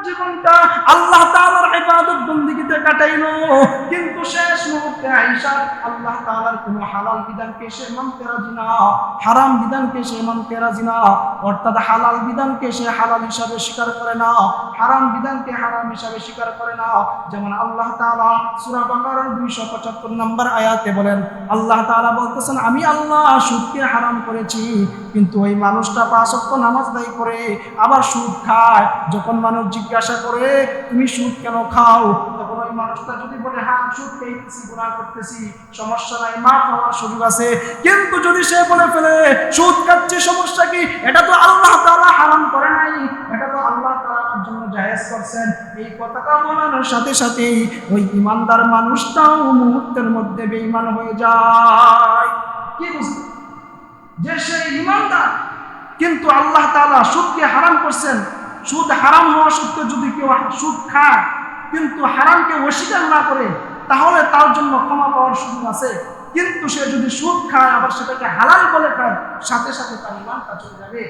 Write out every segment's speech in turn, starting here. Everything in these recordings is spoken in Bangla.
জীবনটা আল্লাহ তাআলার ইবাদত বন্দেগীতে কাটাইলো, কিন্তু শেষ মুহূর্তে আয়েশা আল্লাহ তাআলার কোন হালাল বিধানকে সে মানতে রাজি না, হারাম বিধানকে সে মানতে রাজি না। অর্থাৎ হালাল বিধানকে সে হালাল হিসাবে স্বীকার করে না, হারাম বিধানকে হারাম হিসাবে স্বীকার করে না। যেমন আল্লাহ তাআলা সূরা বাকারার 275 নম্বর আয়াতে বলেন, আল্লাহ তাআলা বলতেছেন, আমি আল্লাহ সুদকে হারাম করেছি, কিন্তু ওই মানুষটা 5 ওয়াক্ত নামাজ আদায় করে আবার সুদ খায়। যখন মানুষ জিজ্ঞাসা করে তুমি সুদ কেন খাও, তখন ওই মানুষটা যদি বলে হ্যাঁ সুদ খেয়েছি, গুনাহ করতেছি, সমস্যা নাই, মাফ হওয়ার সুযোগ আছে। কিন্তু যদি সে বলে ফেলে সুদ খাচ্ছে সমস্যা কি, এটা তো আল্লাহ তাআলা হারাম করে নাই, এটা তো আল্লাহ তাআলা আমার জন্য জায়েজ করছেন, এই কথাটা বলার সাথে সাথেই ওই ইমানদার মানুষটাও মুহূর্তের মধ্যে বেঈমান হয়ে যায়। কি বুঝলেন? যে সে ইমানদার, কিন্তু আল্লাহ তাআলা সুদকে হারাম করছেন। সুদ হারাম হওয়া সত্ত্বেও যদি কেউ সুদ খায় কিন্তু হারামকে অস্বীকার না করে, তাহলে তার জন্য ক্ষমা পাওয়ার সুযোগ আছে। কিন্তু সে যদি সুদ খায় আবার সেটাকে হালাল বলে খায়, সাথে সাথে তার ঈমানটা চলে যাবে।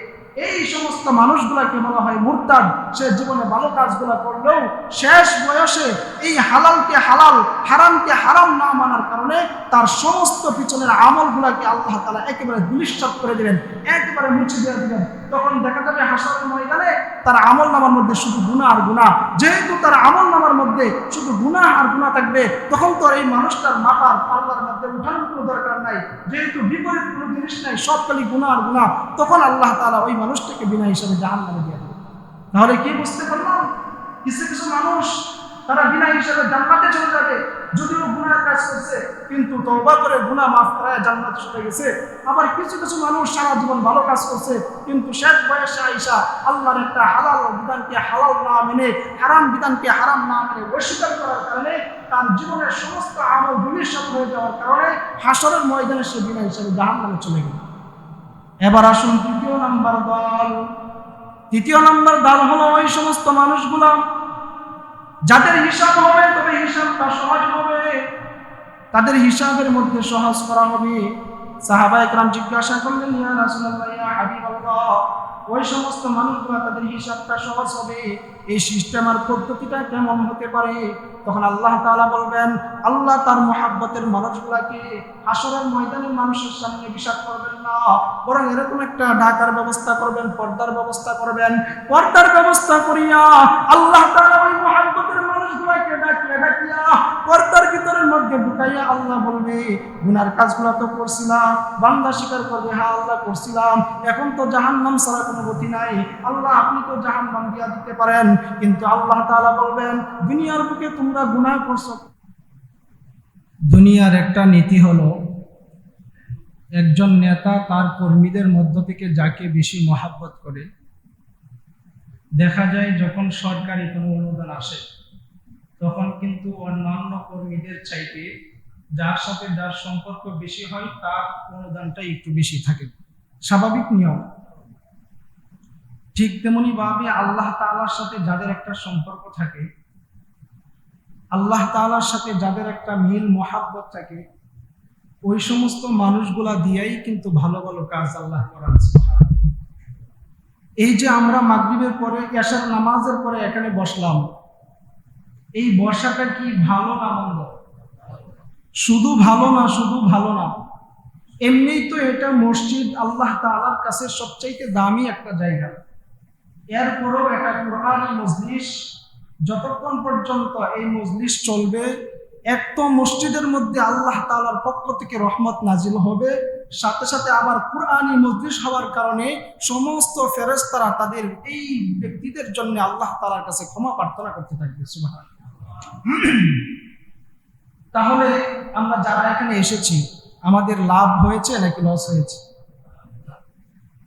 এই সমস্ত মানুষগুলাকে বলা হয় মুরতাদ। সে জীবনে ভালো কাজগুলো করলেও শেষ বয়সে এই হালালকে হালাল, হারামকে হারাম না মানার কারণে তার সমস্ত পিছনের আমলগুলাকে আল্লাহ তাআলা একেবারে ধূলিসাৎ করে দিবেন, একেবারে মুছে দিয়ে দিবেন। তখন দেখা যাবে হাসরের ময়দানে তার আমল নামার মধ্যে শুধু গুনাহ আর গুনাহ। যেহেতু তার আমল নামার মধ্যে শুধু গুনাহ আর গুনাহ থাকবে, তখন তো এই মানুষটার মাথার পাল্লার মধ্যে উঠানোর কোনো দরকার নাই। যেহেতু বিপরীত কোনো জিনিস নাই, সব খালি গুনাহ আর গুনাহ, তখন আল্লাহ তাআলা ওই মানুষটাকে বিনা হিসাবে জাহান্নামে দিয়ে দেবে। তাহলে কি বুঝতে পারলাম? কিছু কিছু মানুষ তারা বিনা হিসাবে জান্নাতে চলে যাবে, যদিও গুনাহ কাজ করছে, কিন্তু তওবা করে গুনাহ মাফ করায় জান্নাতে চলে গেছে। আবার কিছু কিছু মানুষ সারা জীবন ভালো কাজ করছে, কিন্তু শেষ বয়সে আইসা আল্লাহর একটা হালাল বিধানকে হালাল না মেনে, হারাম বিধানকে হারাম না মেনে অস্বীকার করার কারণে তার জীবনের সমস্ত আমল ধূলিসাৎ হয়ে যাওয়ার কারণে হাসরের ময়দানে সে বিনা হিসাবে জাহান্নামে চলে গেল। এবার আসুন তৃতীয় নাম্বার দল। তৃতীয় নাম্বার দল হলো ওই সমস্ত মানুষগুলো যাদের হিসাব হবে, তবে হিসাবটা সহজ হবে, তাদের হিসাবের মধ্যে সহজ করা হবে। সাহাবায়ে কেরাম জিজ্ঞাসা করলেন, ইয়া রাসূলুল্লাহ, ইয়া হাবিবাল্লাহ, ওই সমস্ত মানুষগুলো তাদের হিসাবটা সহজ হবে, এই সিস্টেম আর পদ্ধতিটা কেমন হতে পারে? তখন আল্লাহ তাআলা বলবেন, আল্লাহ তার মুহাব্বতের মানুষগুলোকে হাসরের ময়দানে মানুষের সামনে হিসাব করবেন না, বরং এরকম একটা ঢাকার ব্যবস্থা করবেন, পর্দার ব্যবস্থা করবেন। পর্দার ব্যবস্থা করিয়া আল্লাহ তাআলা ওই মুহাব্বতের মানুষগুলোকে ডাকিয়া পর্দার ভিতরের মধ্যে ঢুকাইয়া আল্লাহ বলবে, গুনার কাজগুলো তো করছিলাম। বান্দা স্বীকার করবে, হ্যাঁ আল্লাহ করছিলাম, এখন তো জাহান্নাম ছাড়া কোনো গতি নাই, আল্লাহ আপনি তো জাহান্নাম দিয়া দিতে পারেন। কিন্তু আল্লাহ তাআলা বলবেন, দুনিয়ার বুকে তোমরা গুনাহ করছো। দুনিয়ার একটা নীতি হলো, একজন নেতা তার কর্মীদের মধ্য থেকে যাকে বেশি মহাব্বত করে, দেখা যায় যখন সরকারি কোনো অনুদান আসে তখন কিন্তু অন্যান্য কর্মীদের চাইতে যার সাথে যার সম্পর্ক বেশি হয় তার অনুদানটা একটু বেশি থাকে, স্বাভাবিক নিয়ম। ঠিক তেমনি ভাবে আল্লাহ তাআলার সাথে যাদের একটা সম্পর্ক থাকে, আল্লাহ তাআলার সাথে যাদের একটা মিল মহাব্বত থাকে, ওই সমস্ত মানুষগুলা দিয়েই কিন্তু ভালো ভালো কাজ আল্লাহ করান। এই যে আমরা মাগরিবের পরে এশার নামাজের পরে এখানে বসলাম, এই বসাটা কি ভালো না মন্দ? শুধু ভালো না, শুধু ভালো না, এমনিই তো এটা মসজিদ আল্লাহ তাআলার কাছে সবচাইতে দামি একটা জায়গা। এরপরও এটা কুরআনী মজলিস, যতক্ষণ পর্যন্ত এই মজলিস চলবে, এক তো মসজিদের মধ্যে আল্লাহ তাআলার পক্ষ থেকে রহমত নাজিল হবে, সাথে সাথে আবার কুরআনী মজলিস হওয়ার কারণে সমস্ত ফেরেশতারা তাদের এই ব্যক্তিদের জন্য আল্লাহ তাআলার কাছে ক্ষমা প্রার্থনা করতে থাকবে। সুবহানাল্লাহ। তাহলে আমরা যারা এখানে এসেছি, আমাদের লাভ হয়েছে নাকি লস হয়েছে?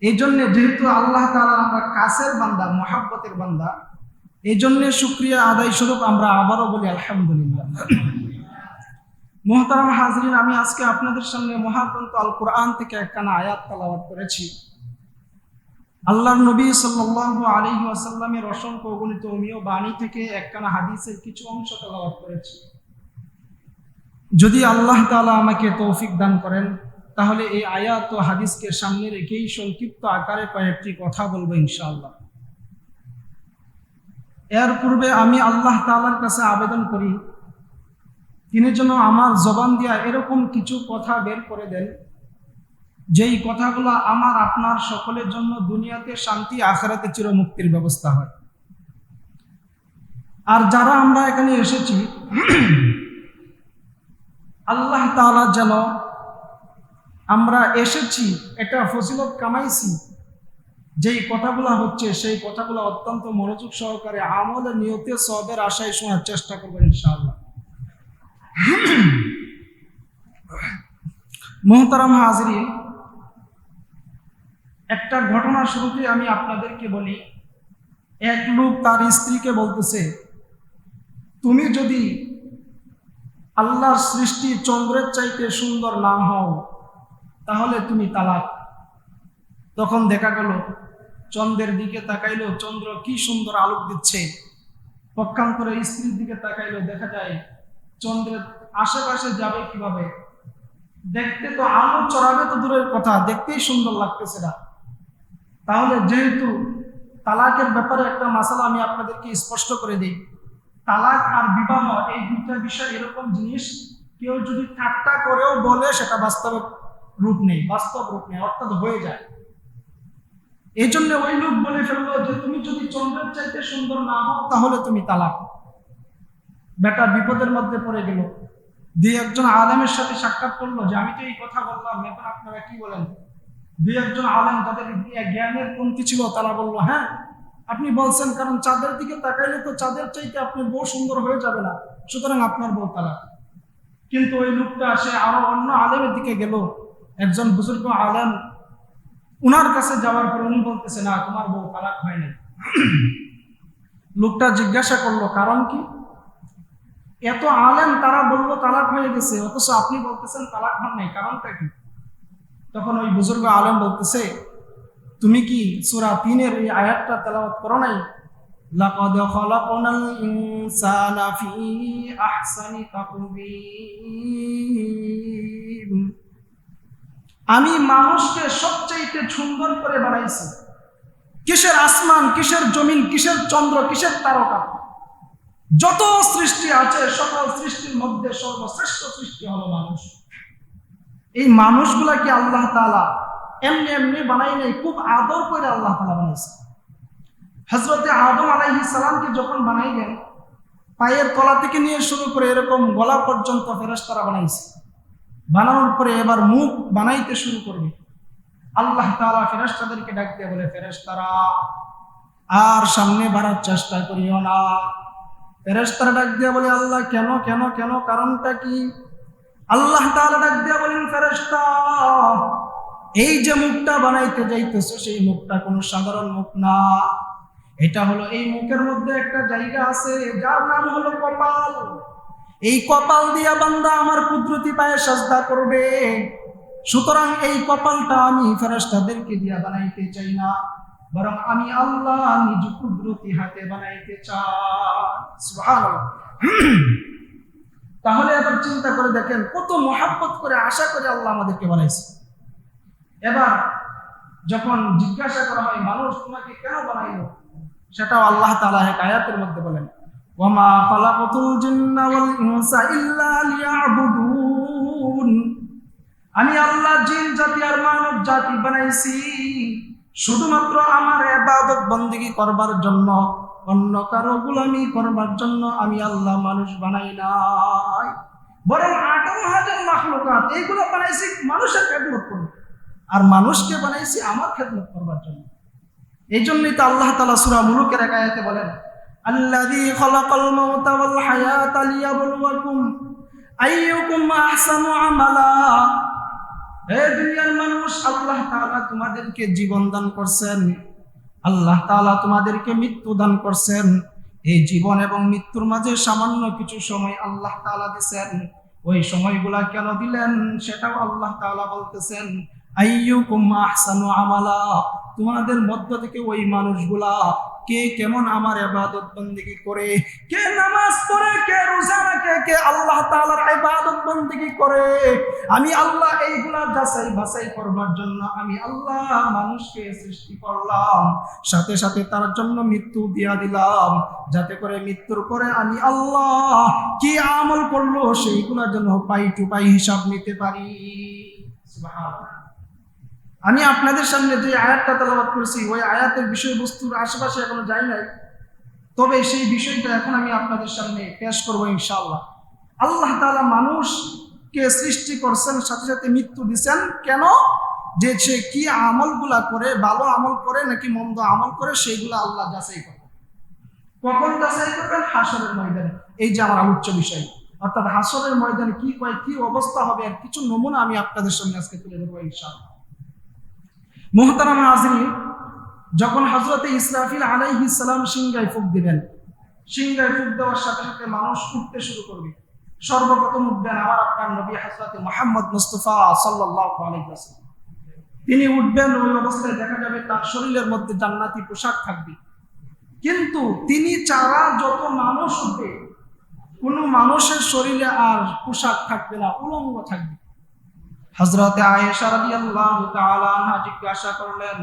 এই জন্য যেহেতু আল্লাহ তাআলা আমরা কাছের বান্দা, মহাব্বতের বান্দা, এই জন্য শুকরিয়া আদায় স্বরূপ আমরা আবারও বলি আলহামদুলিল্লাহ। মুহতারাম হাজরিন, আমি আজকে আপনাদের সামনে মহাগ্রন্থ আল কোরআন থেকে একখানা আয়াত তেলাওয়াত করেছি। আল্লাহর নবী সাল্লাল্লাহু আলাইহি ওয়াসাল্লামের অসংখ্য অগণিত অমীয় বাণী থেকে একখানা হাদিসের কিছু অংশ তেলাওয়াত করেছি। যদি আল্লাহ তাআলা আমাকে তৌফিক দান করেন, তাহলে এই আয়াত ও হাদিসকে সামনে রেখেই সংক্ষিপ্ত আকারে কয়েকটি কথা বলবো ইনশাআল্লাহ। এর পূর্বে আমি আল্লাহ তাআলার কাছে আবেদন করি, তিনি যেন আমার জবান দিয়া এরকম কিছু কথা বের করে দেন যেই কথাগুলো আমার আপনার সকলের জন্য দুনিয়াতে শান্তি, আখিরাতে চিরমুক্তির ব্যবস্থা হয়। আর যারা আমরা এখানে এসেছি, আল্লাহ তাআলা যেন আমরা এসেছি এটা ফজিলত কামাইছি, যেই কথাগুলো হচ্ছে সেই কথাগুলো অত্যন্ত মনোযোগ সহকারে আমলের নিয়তে সওয়াবের আশায় শোনার চেষ্টা করবেন ইনশাআল্লাহ। মুহতারাম হাজরিন, একটা ঘটনা শুরুতে আমি আপনাদেরকে বলি। এক লোক তার স্ত্রীকে বলতেছে, তুমি যদি আল্লাহর সৃষ্টি চন্দ্রের চাইতে সুন্দর না হও তাহলে তুমি তালাক। তখন দেখা গেল চন্দ্রের দিকে তাকাইলো, চন্দ্র কি সুন্দর আলোক দিচ্ছে। পক্ষান্তরে স্ত্রীর দিকে তাকাইলো, দেখা যায় চন্দ্রের আশেপাশে যাবে কিভাবে, দেখতে তো আলো চড়াবে তো দূরের কথা, দেখতেই সুন্দর লাগতেছে না। তাহলে যেহেতু তালাকের ব্যাপারে একটা মাসালা আমি আপনাদেরকে স্পষ্ট করে দিই, তালাক আর বিবাহ এই দুইটা বিষয় এরকম জিনিস, কেউ যদি ঠাট্টা করেও বলে সেটা বাস্তব রূপ নেই, অর্থাৎ হয়ে যায়। এই জন্য ওই লোক বলে ফেললো যে তুমি যদি চন্দ্রের চাইতে সুন্দর না হও তাহলে তুমি তালাক। বেটা বিপদের মধ্যে পড়ে গেল। দুই একজন আলেমের সাথে সাক্ষাৎ করলো যে আমি তো এই কথা বললাম, এখন আপনারা কি বলেন? দুই একজন আলেম যাদের জ্ঞানের কমতি ছিল তারা বললো, হ্যাঁ আপনি বলছেন, কারণ চাঁদের দিকে তাকাইলে তো চাঁদের চাইতে আপনি বউ সুন্দর হয়ে যাবে না, সুতরাং আপনার বউ তালাক। কিন্তু ওই লোকটা সে আরো অন্য আলেমের দিকে গেল, একজন বুজুর্গ আলেম, উনার কাছে যাওয়ার পর উনি বলতেছে, না তোমার বউ তালাক হয় নাই। লোকটা জিজ্ঞাসা করলো কারণ কি? এত আলেম তারা বললো তালাক হয়ে গেছে, অথচ আপনি বলতেছেন তালাক হন নাই, কারণটা কি? তখন ওই বুজুর্গ আলেম বলতেছে, তুমি কি সূরা ৩-এর এই আয়াতটা তেলাওয়াত করো নাই? লাকাদ খালাকনাল ইনসানা ফি আহসানি তাকওয়িম, আমি মানুষকে সবচেয়ে সুন্দর করে বানাইছি। কিসের আসমান, কিসের জমিন, কিসের চন্দ্র, কিসের তারকা, যত সৃষ্টি আছে সকল সৃষ্টির মধ্যে সর্বশ্রেষ্ঠ সৃষ্টি হলো মানুষ। এই মানুষগুলাকে আল্লাহ তাআলা এমনি এমনি বানাই নাই, খুব আদর করে আল্লাহ তাআলা বানাইছে। হযরতে আদম আলাইহিস সালামকে যখন বানাইলেন, পায়ের তলা থেকে নিয়ে শুরু করে এরকম গলা পর্যন্ত ফেরেশতারা বানাইছে। বানানোর পরে এবার মুখ বানাইতে শুরু করবে। আল্লাহ তাআলা ফেরেশতাদেরকে ডাক দিয়ে বলে, ফেরেশতারা আর সামনে বাড়ার চেষ্টা করিও না। ফেরেশতারা ডাক দিয়ে বলে, আল্লাহ কেন কেন কেন, কারণটা কি? আল্লাহ তাআলা ডাক দিয়ে বলেন, ফেরেশতা এই যে মুখটা বানাইতে যাইতেছো সেই মুখটা কোনো সাধারণ মুখ না, এটা হলো, এই মুখের মধ্যে একটা জায়গা আছে যার নাম হলো কপাল। এই কপাল দিয়া বান্দা আমার কুদরতি পায়ে সাজদা করবে। সুতরাং এই কপালটা আমি ফেরেশতাদেরকে দিয়া বানাইতে চাই না, বরং আমি আল্লাহ নিজ কুদরতি হাতে বানাইতে চাই। সুবহানাল্লাহ। তাহলে এবার চিন্তা করে দেখেন কত মহব্বত করে আশা করে আল্লাহ আমাদেরকে বানাইছে। এবার যখন জিজ্ঞাসা করা হয় মানুষ তোমাকে কেন বানাইলো, সেটাও আল্লাহ তাআলা এক আয়াতের মধ্যে বলেন, ওয়ামা খালাকাতুল জিন্না ওয়াল ইনসা ইল্লা লিয়াবুদুন, আমি আল্লাহ জিন জাতি আর মানব জাতি বানাইছি শুধুমাত্র আমার ইবাদত বন্দেগী করবার জন্য, অন্য কারো গোলামি করবার জন্য আমি আল্লাহ মানুষ বানাই নাই। বরং 18,000 মাখলুকাত এইগুলো বানাইছি মানুষের খেদমত করতে, আর মানুষকে বানাইছি আমার খেদমত করবার জন্য। এই জন্যই তো আল্লাহ তাআলা সূরা মুলুকের এক আয়াতে বলেন, আল্লাযী খালাকাল মাউতা ওয়াল হায়াতা লিয়াবলুয়াকুম আইয়ুকুম আহসানু আমালা। হে দুনিয়ার মানুষ, আল্লাহ তাআলা তোমাদেরকে জীবন দান করছেন, আল্লাহ তাআলা তোমাদেরকে মৃত্যু দান করছেন। এই জীবন এবং মৃত্যুর মাঝে সামান্য কিছু সময় আল্লাহ তাআলা দিয়েছেন। ওই সময়গুলা কেন দিলেন সেটাও আল্লাহ তাআলা বলতেছেন, আইয়ুকুম আহসানু আমালা, তোমাদের মধ্য থেকে ওই মানুষগুলা কে কেমন আমার ইবাদত বন্দেগী করে, কে নামাজ পড়ে, কে রোজা রাখে, কে আল্লাহ তাআলার ইবাদত বন্দেগী করে। আমি আল্লাহ এইগুলা যাচাই বাছাই করবার জন্য আমি আল্লাহ মানুষকে সৃষ্টি করলাম, সাথে সাথে তার জন্য মৃত্যু দিয়া দিলাম, যাতে করে মৃত্যুর পরে আমি আল্লাহ কি আমল করলো সেইগুলোর জন্য পাই টু পাই হিসাব নিতে পারি। সুবহানাল্লাহ। আমি আপনাদের সামনে যে আয়াতটা তেলাওয়াত করেছি ওই আয়াতের বিষয়বস্তুর আশেপাশে এখনো যাই নাই, তবে সেই বিষয়টা এখন আমি আপনাদের সামনে পেশ করবো ইনশাআল্লাহ। আল্লাহ তাআলা মানুষকে সৃষ্টি করছেন, সাথে সাথে মৃত্যু দিচ্ছেন। কেন? যে সে কি আমলগুলা করে, ভালো আমল করে নাকি মন্দ আমল করে, সেইগুলা আল্লাহ যাচাই করবেন। কখন যাচাই করবেন? হাসরের ময়দানে। এই যে আমার আলোচ্য বিষয়, অর্থাৎ হাসরের ময়দানে কি কয়, কি অবস্থা হবে, আর কিছু নমুনা আমি আপনাদের সামনে আজকে তুলে দেবো ইনশাআল্লাহ। মুহতারাম হাজিরিন, যখন হযরতে ইসরাফিল আলাইহিস সালাম সিংহায় ফুঁক দিবেন, সিংহায় ফুঁক দেওয়ার সাথে সাথে মানুষ উঠতে শুরু করবে। সর্বপ্রথম উঠবেন আমার আপনার নবী হযরতে মুহাম্মদ মুস্তাফা সাল্লাল্লাহু আলাইহি ওয়াসাল্লাম। তিনি উঠবেন, ওই অবস্থায় দেখা যাবে তার শরীরের মধ্যে জান্নাতি পোশাক থাকবে। কিন্তু তিনি ছাড়া যত মানুষ উঠবে, কোনো মানুষের শরীরে আর পোশাক থাকবে না, উলঙ্গ থাকবে। হযরতে আয়েশা রাদিয়াল্লাহু তাআলা আনহা জিজ্ঞাসা করলেন,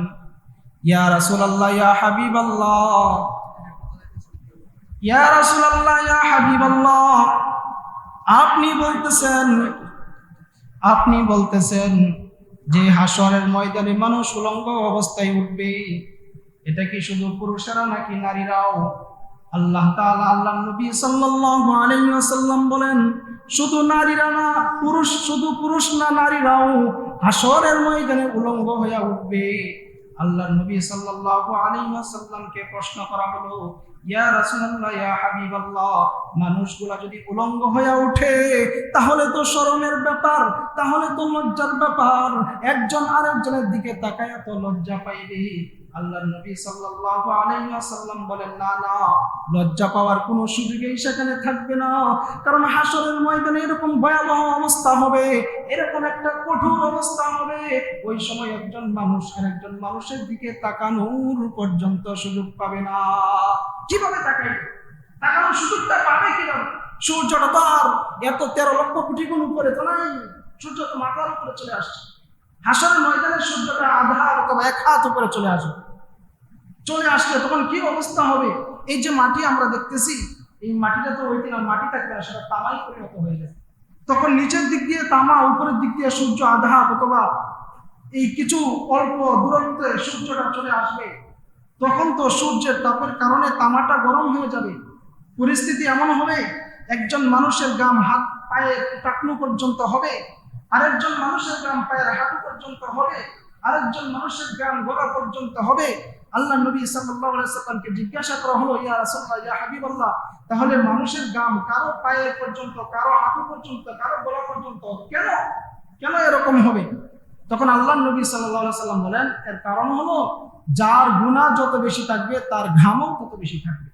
ইয়া রাসূলুল্লাহ, ইয়া হাবিবাল্লাহ, ইয়া রাসূলুল্লাহ, ইয়া হাবিবাল্লাহ, আপনি বলতেছেন যে হাসরের ময়দানে মানুষ উলঙ্গ অবস্থায় উঠবে, এটা কি শুধু পুরুষেরা নাকি নারীরাও? আল্লাহ তাআলা, আল্লাহর নবী সাল্লাল্লাহু আলাইহি ওয়াসাল্লাম বলেন, শুধু নারীরা না, শুধু পুরুষ না, নারীরাও হাসরের ময়দানে উলঙ্গ হয়ে উঠবে। আল্লাহর নবী সাল্লাল্লাহু আলাইহি ওয়াসাল্লামকে প্রশ্ন করা হলো, ইয়া রাসূলুল্লাহ, ইয়া হাবিবাল্লাহ, মানুষগুলা যদি উলঙ্গ হয়ে ওঠে তাহলে তো শরমের ব্যাপার, তাহলে তো লজ্জার ব্যাপার, একজন আরেকজনের দিকে তাকায়া তো লজ্জা পাইবে। আল্লাহর নবী সাল্লাল্লাহু আলাইহি ওয়াসাল্লাম বলেন, না না, লজ্জা পাওয়ার কোনো সুযোগই সেখানে থাকবে না। কারণ হাসরের ময়দানে এরকম ভয়াবহ অবস্থা হবে, এরকম একটা কঠোর অবস্থা হবে, ওই সময় একজন মানুষ আরেকজন মানুষের দিকে তাকানোর পর্যন্ত সুযোগ পাবে না। কিভাবে তাকাইবে? তাকানোর সুযোগটা পাবে কিভাবে? সূর্যটা তো আর এত 13 লক্ষ কোটি গুণ উপরে তো নাই, সূর্য তো মাথার উপরে চলে আসছে। হাসরের ময়দানে সূর্যটা আধা অথবা 1 হাত উপরে চলে আসলে তখন কি অবস্থা হবে? এই যে মাটি আমরা দেখতেছি, এই মাটিটা তো ওই দিন মাটি থাকবে না, সেটা তামায় পরিণত হয়ে যাবে। তখন নিচের দিক দিয়ে তামা, উপরের দিক দিয়ে সূর্য আধা হাত অথবা এই কিছু অল্প দূরত্বে সূর্যটা চলে আসবে। তখন তো সূর্যের তাপের কারণে তামাটা গরম হয়ে যাবে। পরিস্থিতি এমন হবে, একজন মানুষের গাম হাত পায়ের টাকনু পর্যন্ত হবে, আরেকজন মানুষের গাম পায়ের হাঁটু পর্যন্ত হবে, আরেকজন মানুষের গাম গলা পর্যন্ত হবে। আল্লাহ নবী সাল্লাল্লাহু আলাইহি ওয়াসাল্লামকে জিজ্ঞাসা করা হলো, ইয়া রাসূলুল্লাহ, ইয়া হাবিবাল্লাহ, তাহলে মানুষের গাম কারো পায়ের পর্যন্ত, কারো হাঁটু পর্যন্ত, কারো গলা পর্যন্ত, কেন এরকম হবে? তখন আল্লাহ নবী সাল্লাল্লাহু আলাইহি ওয়াসাল্লাম বলেন, এর কারণ হলো যার গুনাহ যত বেশি থাকবে তার ঘামও তত বেশি থাকবে।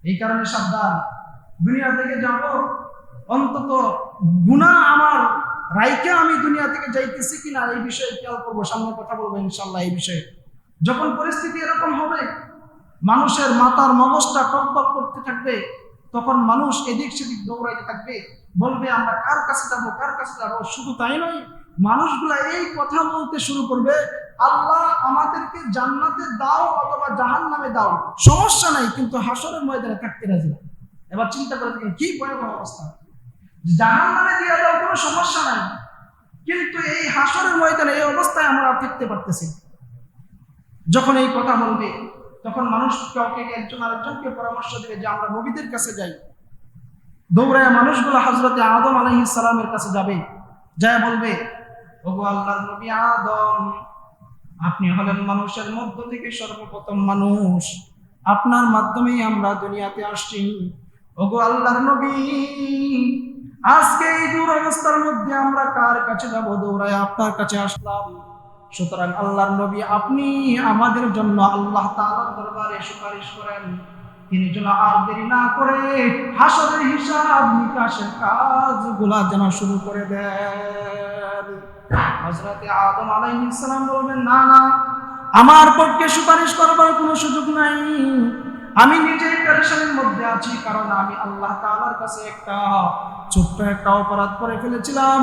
এই কারণে সাবধান, দুনিয়া থেকে যাব, অন্তত গুনাহ আমার রাইকে আমি দুনিয়া থেকে যাইতেছি কিনা এই বিষয়ে খেয়াল করবো, সামনে কথা বলবো ইনশাআল্লাহ এই বিষয়ে। যখন পরিস্থিতি এরকম হবে, মানুষের মাথার মগজটা টকবক করতে থাকবে, তখন মানুষ এদিক সেদিক দৌড়াইতে থাকবে, বলবে আমরা কার কাছে যাবো। শুধু তাই নয়, মানুষগুলা এই কথা বলতে শুরু করবে, আল্লাহ আমাদেরকে জান্নাতে দাও অথবা জাহান্নামে দাও, সমস্যা নাই, কিন্তু হাসরের ময়দানে থাকতে রাজি না। এবার চিন্তা করে দেখেন কি ভয়াবহ অবস্থা। জাহান্নামে দিয়ে দাও, কোনো সমস্যা নাই, কিন্তু এই হাসরের ময়দানে এই অবস্থায় আমরা থাকতে পারতেছি। যখন এই কথা বলবে, তখন মানুষ কাউকে একজন আরেকজনকে পরামর্শ দেবে যে আমরা নবীদের কাছে যাই। দৌড়ায় মানুষগুলো হযরতে আদম আলাইহিস সালামের কাছে যাবে, যায় বলবে, ওগো আল্লাহর নবী আদম, আপনি হলেন মানুষের মধ্য থেকে সর্বপ্রথম মানুষ, আপনার মাধ্যমেই আমরা দুনিয়াতে আসছি। ওগো আল্লাহর নবী, আজকে এই দুরবস্থার মধ্যে আমরা কার কাছে যাব? দৌড়ায় আপনার কাছে আসলাম। সুতরাং আল্লাহর নবী, আপনি আমাদের জন্য আল্লাহ তাআলার দরবারে সুপারিশ করেন, তিনি যেন আর দেরি না করে হাসরের হিসাব নিকাশের কাজগুলা যেন শুরু করে দেন। হযরতে আদম আলাইহিস সালাম বলবেন, না না, আমার পক্ষে সুপারিশ করবার কোনো সুযোগ নাই। আমি নিজেই পেরেশানির মধ্যে আছি, কারণ আমি আল্লাহ তাআলার কাছে ছোট্ট একটা অপরাধ করে ফেলেছিলাম।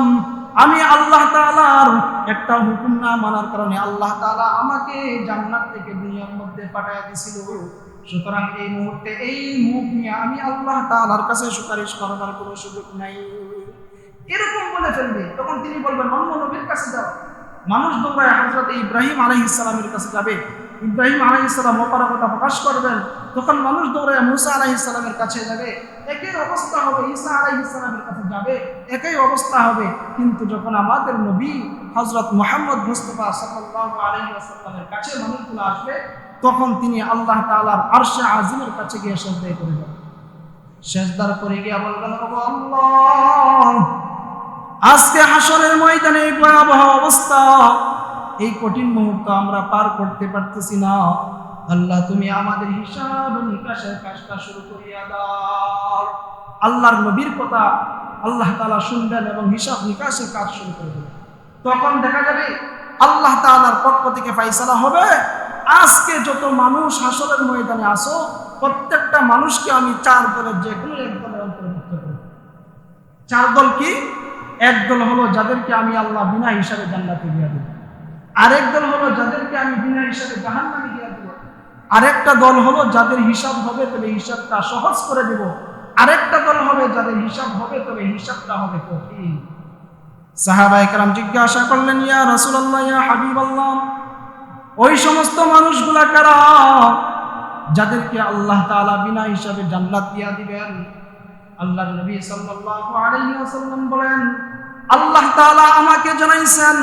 আমি আল্লাহ তাআলার একটা হুকুম না মানার কারণে আল্লাহ তাআলা আমাকে জান্নাত থেকে দুনিয়ার মধ্যে পাঠায় দিয়েছিল। সুতরাং এই মুহূর্তে এই মুখ নিয়ে আমি আল্লাহ তাআলার কাছে সুপারিশ করার কোনো সুযোগ নাই। এরকম বলে ফেলবে, তখন তিনি বলবেন অন্য নবীর কাছে যাও। মানুষ দৌড়ায় হযরত ইব্রাহিম আলাইহিস সালামের কাছে যাবে, ইব্রাহিম আলাইহিস সালাম অপারগতা প্রকাশ করবেন, তখন মানুষ দৌড়ায় মুসা আলাইহিস সালামের কাছে যাবে। একই অবস্থা হবে, ঈসা আলাইহিস সালামের কাছে যাবে, একই অবস্থা হবে। কিন্তু যখন আমাদের নবী হযরত মুহাম্মদ মুস্তাফা সাল্লাল্লাহু আলাইহি ওয়াসাল্লামের কাছে মানুষগুলো আসবে, তখন তিনি আল্লাহ তাআলার আরশে আজিমের কাছে গিয়ে সিজদা করবেন। সিজদার করে গিয়ে বলবেন, ও আল্লাহ, আজকে হাসরের ময়দানে এই ভয়াবহ অবস্থা, এই কঠিন মুহূর্ত আমরা পার করতে পারতেছি না। আল্লাহ, তুমি আমাদের হিসাব নিকাশের কাজটা শুরু করিয়া দাও। আল্লাহর নবীর কথা আল্লাহ তাআলা শুনবেন এবং হিসাব নিকাশের কাজ শুরু করে দেবেন। তখন দেখা যাবে আল্লাহ তাআলার পক্ষ থেকে ফয়সালা হবে, আজকে যত মানুষ হাসরের ময়দানে আসো, প্রত্যেকটা মানুষকে আমি 4 দলের যে কোনো এক দলের অন্তর্ভুক্ত করব। 4 দল কি? এক দল হলো যাদেরকে আমি আল্লাহ বিনা হিসাবে জান্নাতে দিয়ে দেব, আরেক দল হলো যাদেরকে আমি বিনা হিসাবে জাহান্নামে দিয়ে দেব, আরেকটা দল হলো যাদের হিসাব হবে তবে হিসাবটা সহজ করে দেব, আরেকটা দল হবে যাদের হিসাব হবে তবে হিসাবটা হবে কঠিন। সাহাবায়ে কেরাম জিজ্ঞাসা করলেন, ইয়া রাসূলুল্লাহ, ইয়া হাবিবাল্লাহ, ওই সমস্ত মানুষগুলা কারা যাদেরকে আল্লাহ তাআলা বিনা হিসাবে জান্নাত দিয়ে দিবেন? আল্লাহর নবী সাল্লাল্লাহু আলাইহি ওয়াসাল্লাম বলেন, আল্লাহ তাআলা আমাকে জানাইছেন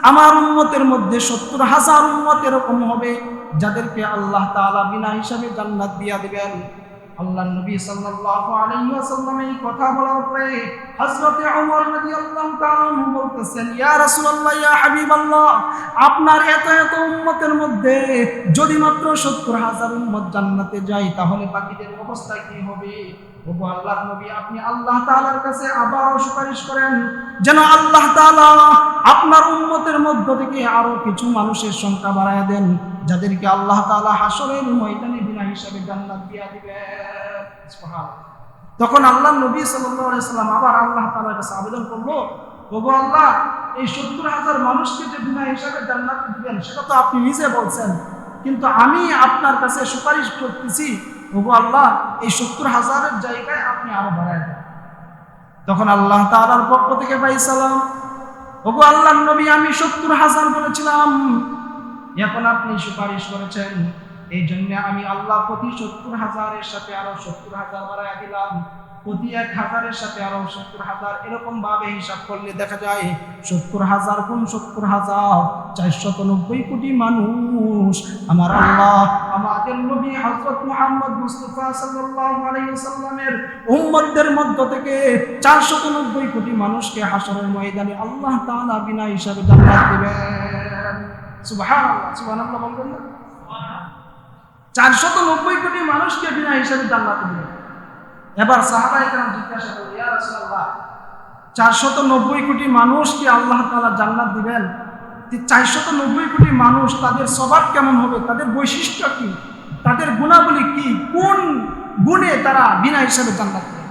আমার উম্মতের মধ্যে 70,000 উম্মত এরকম হবে যাদেরকে আল্লাহ তাআলা বিনা হিসাবে জান্নাত দিয়ে দিবেন। আল্লাহর নবী সাল্লাল্লাহু আলাইহি ওয়াসাল্লাম এই কথা বলার পরে হযরত ওমর রাদিয়াল্লাহু তাআলা বলতেছেন, ইয়া রাসূলুল্লাহ, ইয়া হাবিবাল্লাহ, আপনার এত এত উম্মতের মধ্যে যদি মাত্র 70,000 উম্মত জান্নাতে যায়, তাহলে বাকিদের অবস্থা কি হবে? ওগো আল্লাহর নবী, আপনি আল্লাহ তাআলার কাছে আবারও সুপারিশ করেন যেন আল্লাহ তাআলা আপনার উম্মতের মধ্য থেকে আরো কিছু মানুষের সংখ্যা বাড়ায় দেন, যাদেরকে আল্লাহ তাআলা হাসরের ময়দানে বিনা হিসাবে জান্নাত দিয়ে দিবেন। সুবহানাল্লাহ। তখন আল্লাহর নবী সাল্লাল্লাহু আলাইহি সাল্লাম আবার আল্লাহ তাআলার কাছে আবেদন করলো, ওগো আল্লাহ, এই 70,000 মানুষকে যে বিনা হিসাবে জান্নাত দিবেন সেটা তো আপনি নিজে বলছেন, কিন্তু আমি আপনার কাছে সুপারিশ করতেছি, ওগো আল্লাহ, এই 70,000-এর জায়গায় আপনি আরো বাড়ায় দেন। তখন আল্লাহ তাআলার পক্ষ থেকে ফয়সালা, ওগো আল্লাহর নবী, আমি 70,000 বলেছিলাম, এখন আপনি সুপারিশ করেছেন, এই জন্য আমি আল্লাহ প্রতি 70,000-এর সাথে আরো 70,000 বাড়ায় দিলাম, প্রতি 1,000-এর সাথে আরো 70,000, এরকম ভাবে হিসাব করলে দেখা যায় 70,000 গুণ 70,000, 490 কোটি মানুষ আমার আল্লাহ আমাদের নবী হযরত মুহাম্মদ মুস্তাফা সাল্লাল্লাহু আলাইহি ওয়াসাল্লামের উম্মতদের মধ্য থেকে 490 কোটি মানুষকে হাসরের ময়দানে আল্লাহ তাআলা বিনা হিসাবে জান্নাত দিবেন। সুবহানাল্লাহ, সুবহানাল্লাহ বলবেন না? 490 কোটি মানুষকে বিনা হিসাবে জান্নাত দিবেন। এবার সাহাবায়ে কেরাম জিজ্ঞাসা করলেন, ইয়া রাসূলুল্লাহ, 490 কোটি মানুষকে আল্লাহ তাআলা জান্নাত দিবেন, 490 কোটি মানুষ, তাদের স্বভাব কেমন হবে, তাদের বৈশিষ্ট্য কি, তাদের গুণাবলী কি, কোন গুণে তারা বিনা হিসাবে জান্নাত পাবে?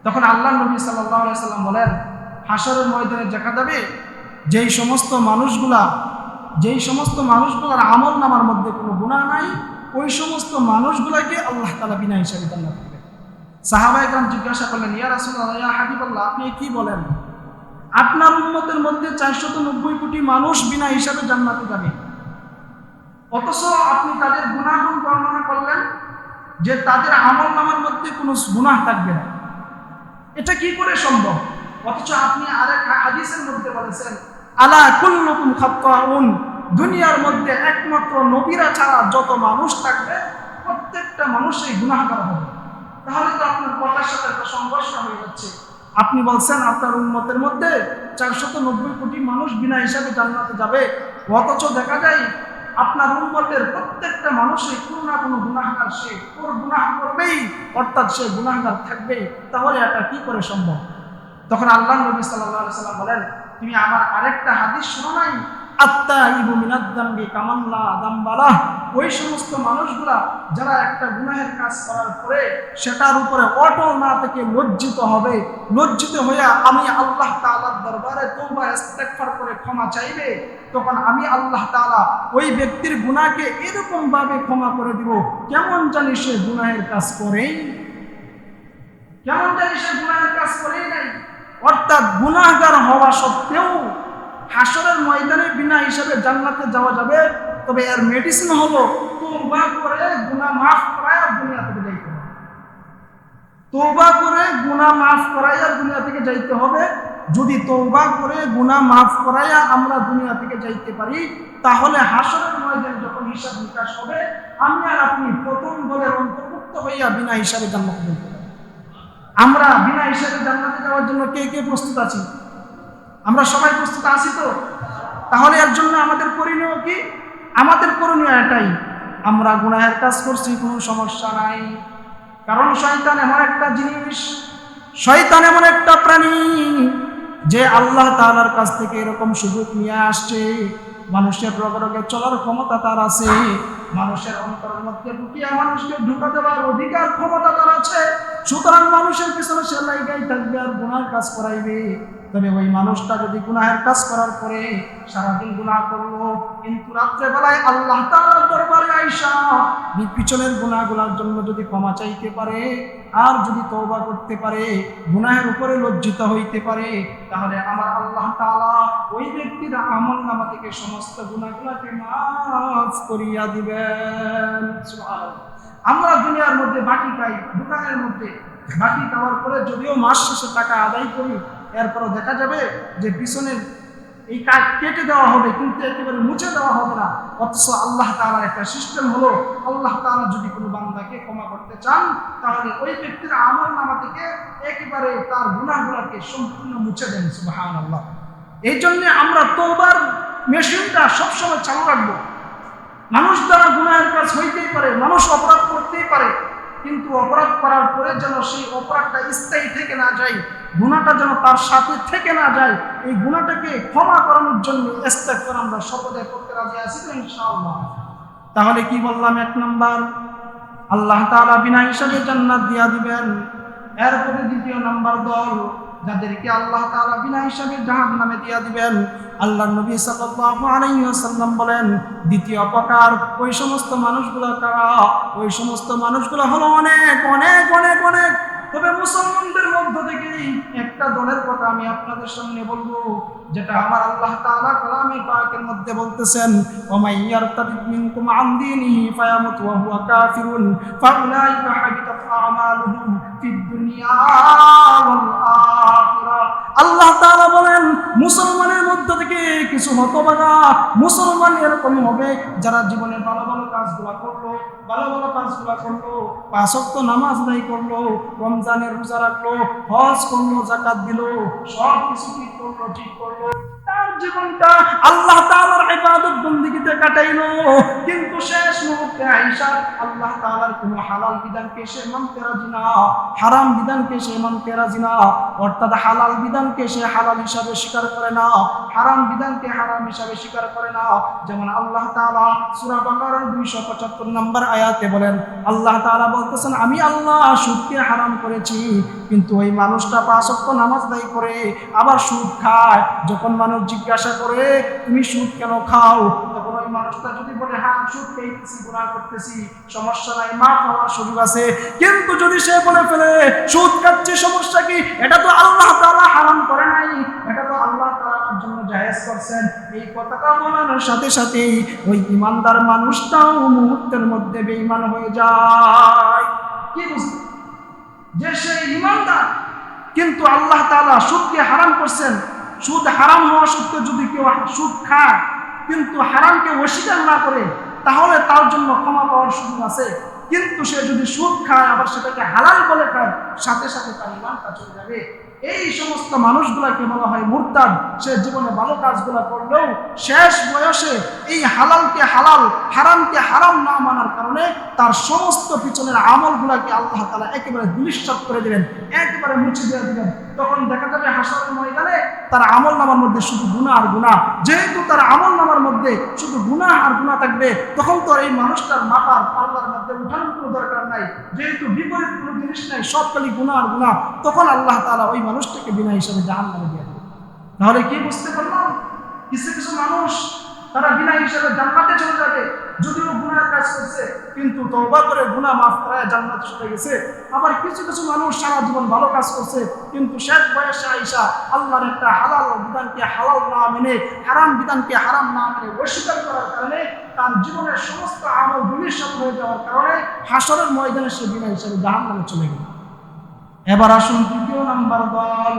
তখন আল্লাহর নবী সাল্লাল্লাহু আলাইহি সাল্লাম বলেন, হাসরের ময়দানে দেখা যাবে যেই সমস্ত মানুষগুলোর আমলনামার মধ্যে কোনো গুনাহ নাই, ওই সমস্ত মানুষগুলোকে আল্লাহ তাআলা বিনা হিসাবে জান্নাত দিবেন। সাহাবায়ে কেরাম জিজ্ঞাসা করলেন, ইয়া রাসূলুল্লাহ, ইয়া হাবিবাল্লাহ, আপনি কি বলেন? আপনার উম্মতের মধ্যে 490 কোটি মানুষ বিনা হিসাবে জান্নাতে যাবে, অথচ আপনি তাদের গুনাহগুণ বর্ণনা করলেন যে তাদের আমলনামার মধ্যে কোনো গুনাহ থাকবে না। এটা কি করে সম্ভব? অথচ আপনি আরেক হাদিসের মধ্যে বলেছেন, আলা কুল্লুকুম খাত্তাউন, দুনিয়ার মধ্যে একমাত্র নবীরা ছাড়া যত মানুষ থাকবে প্রত্যেকটা মানুষই গুনাহগার হবে। তাহলে তো আপনার কথার সাথে একটা সংঘর্ষ হয়ে যাচ্ছে। আপনি বলছেন আপনার উম্মতের মধ্যে 490 কোটি মানুষ বিনা হিসাবে জান্নাতে যাবে, অথচ দেখা যায় আপনার উম্মতের প্রত্যেকটা মানুষই কোনো না কোনো গুনাহগার, সে ওর গুনাহ করবেই, অর্থাৎ সে গুনাহগার থাকবেই। তাহলে এটা কি করে সম্ভব? তখন আল্লাহর নবী সাল্লাল্লাহু আলাইহি সাল্লাম বলেন, তুমি আমার আরেকটা হাদিস শোনো নাই? আত্তাইবু মিনাদ যামবি কামান লা যামবালাহ, ওই সমস্ত মানুষগুলা যারা একটা গুনাহের কাজ করার পরে সেটার উপরে অটল না থেকে লজ্জিত হবে, লজ্জিত হইয়া আমি আল্লাহ তাআলার দরবারে তওবা ইস্তেগফার করে ক্ষমা চাইবে, তখন আমি আল্লাহ তাআলা ওই ব্যক্তির গুনাহকে এরকম ভাবে ক্ষমা করে দিব কেমন জানি সে গুনাহের কাজ করেই, কেমন জানি সে গুনাহের কাজ করেই নাই। অর্থাৎ গুনাহগার হওয়া সত্ত্বেও হাসরের ময়দানে বিনা হিসাবে জান্নাতে যাওয়া যাবে, তবে এর মেডিসিন হলো তওবা করে গুনাহ মাফ করায়া দুনিয়া থেকে যাইতে হবে। তওবা করে গুনাহ মাফ করায়া দুনিয়া থেকে যাইতে হবে। যদি তওবা করে গুনাহ মাফ করায়া আমরা দুনিয়া থেকে যাইতে পারি, তাহলে হাসরের ময়দানে যখন হিসাব নিকাশ হবে আমি আর আপনি প্রথম দলের অন্তর্ভুক্ত হইয়া বিনা হিসাবে জান্নাতে যাইতে পারি। আমরা বিনা হিসাবে জান্নাতে যাওয়ার জন্য কে কে প্রস্তুত আছি? আমরা সবাই প্রস্তুত আছি তো? তাহলে এর জন্য আমাদের করণীয় কি? আমাদের করণীয় এটাই, আমরা গুনাহের কাজ করছি কোনো সমস্যা নাই, কারণ শয়তান এমন একটা জিনিস, শয়তান এমন একটা প্রাণী যে আল্লাহ তাআলার কাছ থেকে এরকম সুযোগ নিয়ে আসছে। মানুষের রোগে রোগে চলার ক্ষমতা তার আছে, মানুষের অন্তরের মধ্যে ঢুকিয়ে মানুষকে ঢুকা দেওয়ার অধিকার ক্ষমতা তার আছে। সুতরাং মানুষের পিছনে সে লাগাই থাকবে আর গুনাহের কাজ করাইবে। তবে ওই মানুষটা যদি গুনাহের কাজ করার পরে সারাদিন গুনাহ করলো, কিন্তু রাত্রে বেলায় আল্লাহ তাআলার দরবারে আইসা পিছনের গুনাহগুলোর জন্য যদি ক্ষমা চাইতে পারে আর যদি তওবা করতে পারে, গুনাহের উপরে লজ্জিত হইতে পারে, তাহলে আমার আল্লাহ তাআলা ওই ব্যক্তির আমলনামা থেকে সমস্ত গুনাহগুলোকে মাফ করিয়া দিবেন। সুবহানাল্লাহ। আমরা দুনিয়ার মধ্যে বাকি খাই, দোকানের মধ্যে বাকি খাওয়ার পরে যদিও মাস শেষে টাকা আদায় করি, এরপরও দেখা যাবে যে পিছনের এই কাজ কেটে দেওয়া হবে কিন্তু একেবারে মুছে দেওয়া হবে না। অথচ আল্লাহ তাআলার একটা সিস্টেম হলো, আল্লাহ তাআলা যদি কোনো বান্দাকে ক্ষমা করতে চান তাহলে ওই ব্যক্তির আমলনামা থেকে একেবারে তার গুনাহগুলোকে সম্পূর্ণ মুছে দেন। সুবহানাল্লাহ। এই জন্য আমরা তওবার মেশিনটা সবসময় চালু রাখবো। মানুষ দ্বারা গুনাহের কাজ হইতেই পারে, মানুষ অপরাধ করতেই পারে, কিন্তু অপরাধ করার পরে যেন সেই অপরাধটা স্থায়ী থেকে না যায়, গুনাহটা যেন তার সাথে থেকে না যায়, এই গুনাহটাকে ক্ষমা করানোর জন্য ইস্তেগফার আমরা শপথে করতে রাজি আছি তো ইনশাআল্লাহ। তাহলে কি বললাম? এক নাম্বার, আল্লাহ তাআলা বিনা হিসাবে জান্নাত দিয়া দিবেন। এরপরে দ্বিতীয় নাম্বার দল, যাদেরকে আল্লাহ তাআলা বিনা হিসাবে জাহান্নামে দিয়া দিবেন। আল্লাহর নবী সাল্লাল্লাহু আলাইহি ওয়াসাল্লাম বলেন, দ্বিতীয় প্রকার ওই সমস্ত মানুষগুলো কারা? ওই সমস্ত মানুষগুলো হলো অনেক অনেক অনেক অনেক, তবে মুসলমানদের মধ্য থেকেই একটা দলের কথা আমি আপনাদের সামনে বলবো, যেটা আমার আল্লাহ তাআলা কালামে পাকের মধ্যে বলতেছেন, ওয়া মান ইয়ারতাদিদ মিনকুম আন দীনিহি ফায়ামুত ওয়া হুয়া কাফিরুন ফাউলাইকা হাবিতাত আমালুহুম ফিদ দুনিয়া ওয়াল আখিরাহ। আল্লাহ তাআলা বলেন, মুসলমানের মধ্য থেকে কিছু হতভাগা মুসলমান এরকম হবে যারা জীবনে ভালো ভালো কাজগুলো করলো, ভালো ভালো কাজগুলো করলো, 5 ওয়াক্ত নামাজ আদায় করলো, রমজানের রোজা রাখলো, হজ করলো, যাকাত দিল, সব কিছু ঠিক করলো, তার জীবনটা আল্লাহ তাআলার ইবাদত বন্দেগীতে কাটাইলো, কিন্তু শেষ মুহূর্তে আয়েশা আল্লাহ তাআলার কোনো হালাল বিধানকে সে মানতে রাজি না, হারাম বিধানকে সে মানতে রাজি না। অর্থাৎ হালাল বিধানকে সে হালাল হিসাবে স্বীকার করে না, হারাম বিধানকে হারাম হিসাবে স্বীকার করে না। যেমন আল্লাহ তাআলা সূরা বাকারার 275 নম্বর আয়াতে বলেন, আল্লাহ তাআলা বলতেছেন, আমি আল্লাহ সুদকে হারাম করেছি, কিন্তু ওই মানুষটা 5 ওয়াক্ত নামাজ আদায় করে আবার সুদ খায়। যখন মানুষ জিজ্ঞাসা করে তুমি সুদ কেন খাও, তখন ওই মানুষটা যদি বলে হ্যাঁ সুদ খেয়েছি, গুনাহ করতেছি, সমস্যা নাই, মাফ হওয়ার সুযোগ আছে। কিন্তু যদি সে বলে ফেলে সুদ খাচ্ছে সমস্যা কি, এটা তো আল্লাহ তাআলা হারাম করে নাই, এটা তো আল্লাহ তাআলার জন্য জায়েজ করছেন, এই কথাটা বলার সাথে সাথেই ওই ইমানদার মানুষটাও মুহূর্তের মধ্যে বেঈমান হয়ে যায়। কি বুঝলেন? যে সে ইমানদার কিন্তু আল্লাহ তাআলা সুদকে হারাম করছেন, সুদ হারাম হওয়া সত্ত্বেও যদি কেউ সুদ খায় কিন্তু হারামকে অস্বীকার না করে, তাহলে তার জন্য ক্ষমা পাওয়ার সুযোগ আছে। কিন্তু সে যদি সুদ খায় আবার সেটাকে হালাল বলে খায়, সাথে সাথে তার ঈমানটা চলে যাবে। এই সমস্ত মানুষগুলাকে বলা হয় মুরতাদ। সে জীবনে ভালো কাজগুলো করলেও শেষ বয়সে এই হালালকে হালাল, হারামকে হারাম না মানার কারণে তার সমস্ত পিছনের আমলগুলাকে আল্লাহ তাআলা একেবারে ধূলিসাৎ করে দিবেন, একেবারে মুছে দিয়ে দিবেন। তখন দেখা যাবে হাসরের ময়দানে তার আমলনামার মধ্যে শুধু গুনাহ আর গুনাহ। যেহেতু তার আমলনামার মধ্যে শুধু গুনাহ আর গুনাহ থাকবে, তখন তো এই মানুষটার মাথার পাল্লার মধ্যে উঠানোর কোনো দরকার নাই, যেহেতু বিপরীত কোনো জিনিস নাই, সব খালি গুনাহ আর গুনাহ। তখন আল্লাহ তাআলা ওই মানুষটাকে বিনা হিসাবে জাহান্নামে দিয়ে দেবে। তাহলে কি বুঝতে পারলাম? কিছু কিছু মানুষ তারা বিনা হিসাবে জান্নাতে চলে যাবে, যদিও গুনাহের কাজ করছে, কিন্তু তওবা করে গুনাহ মাফ করায় জান্নাতে চলে গেছে। আবার কিছু কিছু মানুষ সারা জীবন ভালো কাজ করছে, কিন্তু শেষ বয়সে আইসা আল্লাহর একটা হালাল বিধানকে হালাল না মেনে, হারাম বিধানকে হারাম না মেনে অস্বীকার করার কারণে তার জীবনের সমস্ত আমল ধূলিসাৎ হয়ে যাওয়ার কারণে হাসরের ময়দানে সে বিনা হিসাবে জাহান্নামে চলে গেল। এবার আসুন তৃতীয় নাম্বার দল।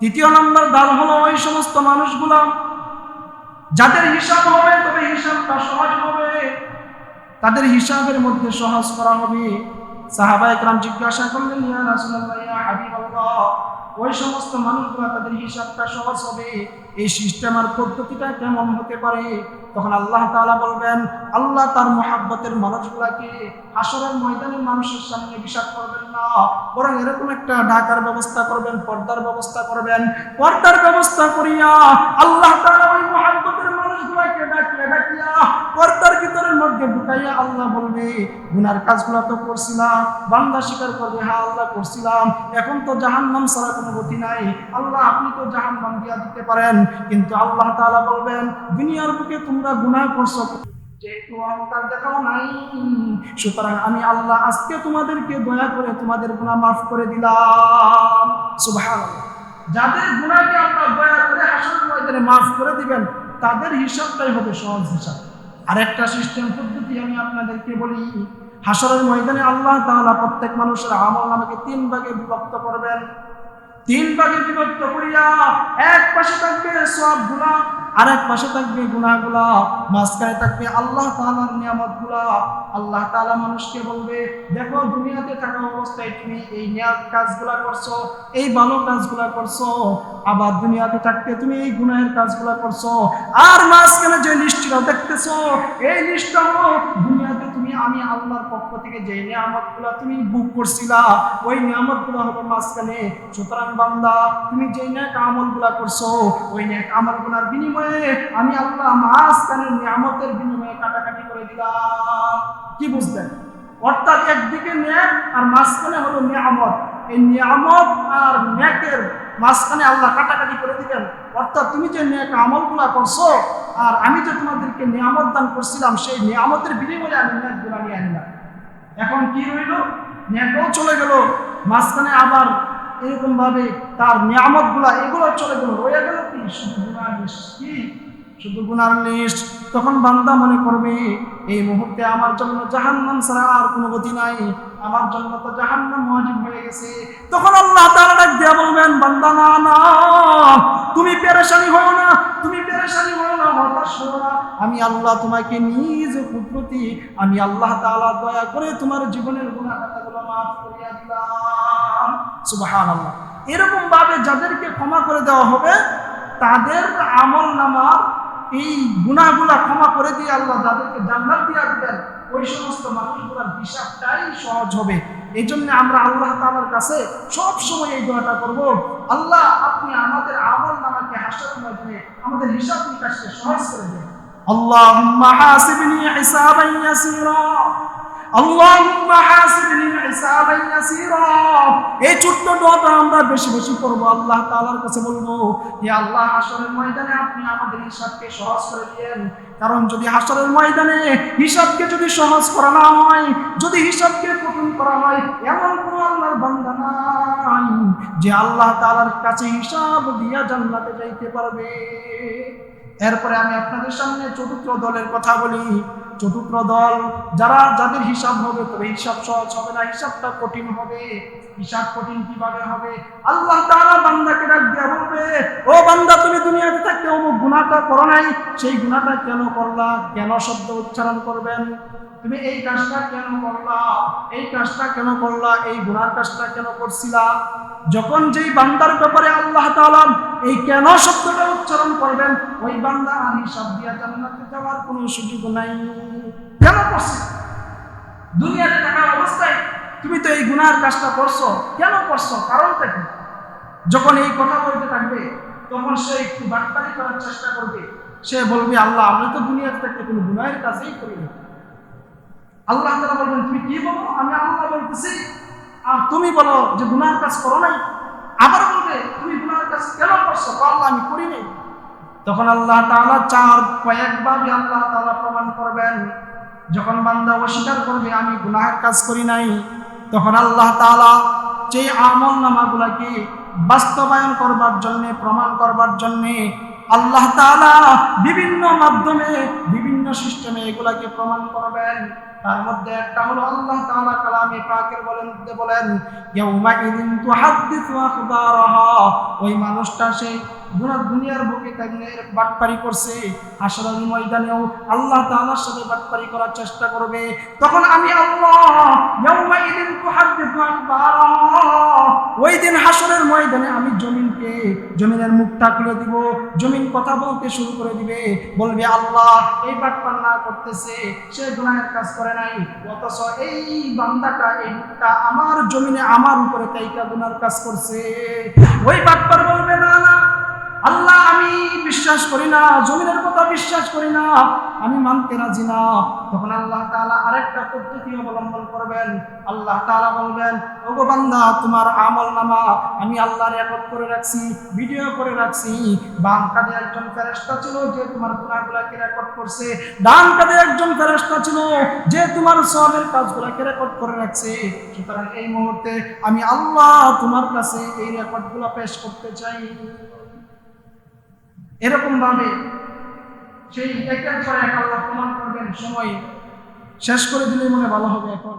তৃতীয় নাম্বার দল হলো ওই সমস্ত মানুষগুলো যাদের হিসাব হবে, তবে হিসাবটা সহজ হবে, তাদের হিসাবের মধ্যে সহজ করা হবে। সাহাবায়ে কেরাম জিজ্ঞাসা করলেন, ইয়া রাসূলুল্লাহ, ইয়া হাবিবাল্লাহ, ওই সমস্ত মানুষগুলো তাদের হিসাবটা সহজ হবে, এই সিস্টেম আর পদ্ধতিটা কেমন হতে পারে? তখন আল্লাহ তাআলা বলবেন, আল্লাহ তার মুহাব্বতের মানুষগুলোকে হাসরের ময়দানে মানুষের সামনে হিসাব করবেন না, বরং এরকম একটা ঢাকার ব্যবস্থা করবেন, পর্দার ব্যবস্থা করবেন। পর্দার ব্যবস্থা করিয়া আল্লাহ তাআলা ওই মুহাব্বতের মানুষগুলোকে ডাকিয়া পর্দার ভিতরের মধ্যে ঢুকাইয়া আল্লাহ বলবে, গুনার কাজগুলো তো করছিলাম। বান্দা স্বীকার করবে, হ্যাঁ আল্লাহ করছিলাম, এখন তো জাহান্নাম ছাড়া কোনো গতি নাই, আল্লাহ আপনি তো জাহান্নাম দিয়া দিতে পারেন। কিন্তু আল্লাহ তাআলা বলবেন, দুনিয়ার বুকে তোমরা গুনাহ করছো, যেহেতু অহংকার দেখাও নাই, সুতরাং আমি আল্লাহ আজকে তোমাদেরকে দয়া করে তোমাদের গুনাহ মাফ করে দিলাম। সুবহানাল্লাহ। যাদের গুনাহকে আল্লাহ দয়া করে হাসরের ময়দানে মাফ করে দিবেন, তাদের হিসাবটাই হবে সহজ হিসাব। আরেকটা সিস্টেম পদ্ধতি আমি আপনাদেরকে বলি। হাসরের ময়দানে আল্লাহ তাআলা প্রত্যেক মানুষের আমলনামাকে 3 ভাগে বিভক্ত করবেন। 3 ভাগে বিভক্ত করিয়া এক পাশে থাকবে সওয়াবগুলা, আরেক পাশে থাকবে গুনাহগুলা, মাঝখানে থাকবে আল্লাহ তাআলার নিয়ামতগুলা। আল্লাহ তাআলা মানুষকে বলবে, দেখো দুনিয়াতে থাকা অবস্থায় তুমি এই নিয়াত কাজগুলা করছো, এই ভালো কাজগুলা করছো, আবার দুনিয়াতে থাকতে তুমি এই গুনাহের কাজগুলা করছো, আর মাঝখানে যে লিস্টটা দেখতেছো, এই লিস্টটা হলো দুনিয়াতে তুমি আমি আল্লাহর পক্ষ থেকে যে নিয়ামতগুলা তুমি ভোগ করছিলা, ওই নিয়ামতগুলা হলো মাঝখানে। সুতরাং বান্দা, তুমি যে নেক আমলগুলা করছো, ওই নেক আমলগুলার বিনিময়ে আমি আল্লাহ মাঝখানের নিয়ামতের বিনিময়ে কাটাকাটি করে দিলাম। কি বুঝলেন? অর্থাৎ একদিকে নেক আর মাঝখানে হলো নিয়ামত, এই নিয়ামত আর নেকের মাঝখানে আল্লাহ কাটাকাটি করে দিবেন। অর্থাৎ তুমি যে নেক আমলগুলা করছো আর আমি যে তোমাদেরকে নিয়ামত দান করছিলাম, সেই নিয়ামতের বিনিময়ে আমি নেকগুলা নিয়ে আনলাম। এখন কি রইল? নেকও চলে গেল, মাঝখানে আবার এরকম ভাবে তার নিয়ামতগুলা এগুলো চলে গেল, রয়ে গেল কি? শুধু গুনার লিস্ট। কি? শুধু গুনার লিস্ট। তখন বান্দা মনে করবে, এই মুহূর্তে আমার জন্য জাহান্নাম ছাড়া আর কোনো গতি নাই, আমার জন্য তো জাহান্নাম ওয়াজিব হয়ে গেছে। তখন আল্লাহ তাআলা ডাক দিয়া বলবেন, বান্দা না না, তুমি পেরেশানি হও না, তুমি পেরেশানি হও না, হতাশ হও না, আমি আল্লাহ তোমাকে নিজ কুদরতি আমি আল্লাহ তাআলা দয়া করে তোমার জীবনের গুনাহ খাতাগুলো মাফ করিয়া দিলাম। সুবহানাল্লাহ। এরকম ভাবে যাদেরকে ক্ষমা করে দেওয়া হবে, তাদের আমলনামার এই গুনাহগুলা ক্ষমা করে দিয়ে আল্লাহ যাদেরকে জান্নাত দিয়া দিবেন, ওই সমস্ত মানুষগুলোর হিসাবটাই সহজ হবে। এই জন্য আমরা আল্লাহ তাআলার কাছে সব সময় এই দোয়াটা করব, আল্লাহ আপনি আমাদের আমলনামাকে হাসরের ময়দানে আমাদের হিসাব নিকাশকে সহজ করে দেন। আল্লাহুম্মা হাসিবনি হিসাবান ইয়াসীরা, আল্লাহুম্মা হাসিবনি হিসাবান ইয়াসীরা। এই ছোট্ট দোয়াটা আমরা বেশি বেশি করব, আল্লাহ তাআলার কাছে বলবো, হে আল্লাহ হাসরের ময়দানে আপনি আমাদের হিসাবকে সহজ করে দিয়েন। কারণ যদি হাসরের ময়দানে হিসাবকে যদি সহজ করা না হয়, যদি হিসাবকে কঠিন করা হয়, এমন কোনো আল্লাহর বান্দা নাই যে আল্লাহ তাআলার কাছে হিসাব দিয়া জান্নাতে যাইতে পারবে। এরপরে আমি আপনাদের সামনে চতুর্থ দলের কথা বলি। চতুর্থ দল যাদের হিসাব হবে, তবে হিসাব সহজ হবে না, হিসাবটা কঠিন হবে। হিসাব কঠিন কিভাবে হবে? আল্লাহ তাআলা বান্দাকে ডাক দিয়া বলবে, ও বান্দা, তুমি দুনিয়াতে থাকতে অমুক গুনাহটা করো নাই, সেই গুনাহটা কেন করলা? কেন শব্দ উচ্চারণ করবেন, তুমি এই কাজটা কেন করলা, এই কাজটা কেন করলা, এই গুনার কাজটা কেন করছিলা? যখন যেই বান্দার ব্যাপারে আল্লাহ তাআলা এই কেন শব্দটা উচ্চারণ করবেন, ওই বান্দা আর হিসাব দিয়া জান্নাতে যাওয়ার কোনো সুযোগ নাই। কেন করছিস? দুনিয়াতে থাকা অবস্থায় তুমি তো এই গুনার কাজটা করছো, কেন করছো? কারণটা কি? যখন এই কথা বলতে থাকবে তখন সে একটু বাটপারি করার চেষ্টা করবে। সে বলবে, আল্লাহ আমি তো দুনিয়াতে থাকতে কোনো গুনাহের কাজই করি না। আল্লাহ তাআলা বলবেন, তুমি কি বলো? আমি আল্লাহ বলতেছি, আর তুমি বলো যে গুনাহের কাজ করো নাই। আবার বলবে, তুমি গুনাহের কাজ কেন করছো? আল্লাহ আমি করি নাই। তখন আল্লাহ তাআলা কয়েকভাবে আল্লাহ তাআলা প্রমাণ করবেন। যখন বান্দা অস্বীকার করবে আমি গুনাহের কাজ করি নাই, তখন আল্লাহ তাআলা যে আমল নামাগুলাকে বাস্তবায়ন করবার জন্য, প্রমাণ করবার জন্য আল্লাহ তাআলা বিভিন্ন মাধ্যমে, বিভিন্ন সিস্টেমে এগুলাকে প্রমাণ করবেন। তার মধ্যে একটা হলো আল্লাহ তাআলা কালামে পাকের বলেন ইয়াউমা ইদিন তুহাদ্দিসু আখবারাহা, ওই মানুষটা সেই দুনিয়ার বুকে তাগনে বাটপারি করছে, হাসরের ময়দানেও আল্লাহ তাআলার সাথে বাটপারি করার চেষ্টা করবে। তখন আমি আল্লাহ ইয়াউমা ইদিন তুহাদ্দিসু আখবারাহা, ওই দিন হাসরের ময়দানে আমি জমিনের মুখটা খুলে দিব, জমিন কথা বলতে শুরু করে দিবে, বলবে আল্লাহ এই বাটপার না করতেছে, সে গুনাহের কাজ করে নাই, অথচ এই বান্দাটা এই মুখটা আমার জমিনে আমার উপরে কাইকা গুনার কাজ করছে। ওই বাটপার বলবে, না না আল্লাহ আমি বিশ্বাস করি না, জমিনের কথা বিশ্বাস করি না, আমি মানতে রাজি না। তখন আল্লাহ তাআলা আরেকটা পদ্ধতি অবলম্বন করবেন। আল্লাহ তাআলা বলবেন, ওগো বান্দা তোমার আমলনামা আমি আল্লাহ রেকর্ড করে রাখছি, ভিডিও করে রাখছি। বাম কাঁধে একজন ফেরেশতা ছিল যে তোমার গুনাহগুলোকে রেকর্ড করছে, ডান কাঁধে একজন ফেরেশতা ছিল যে তোমার সওয়াবের কাজগুলোকে রেকর্ড করে রাখছে। সুতরাং এই মুহূর্তে আমি আল্লাহ তোমার কাছে এই রেকর্ডগুলো পেশ করতে চাই। এরকম ভাবে সেই একের পর এক আল্লাহ প্রমাণ করবেন। সময় শেষ করে দিলে মনে ভালো হবে। এখন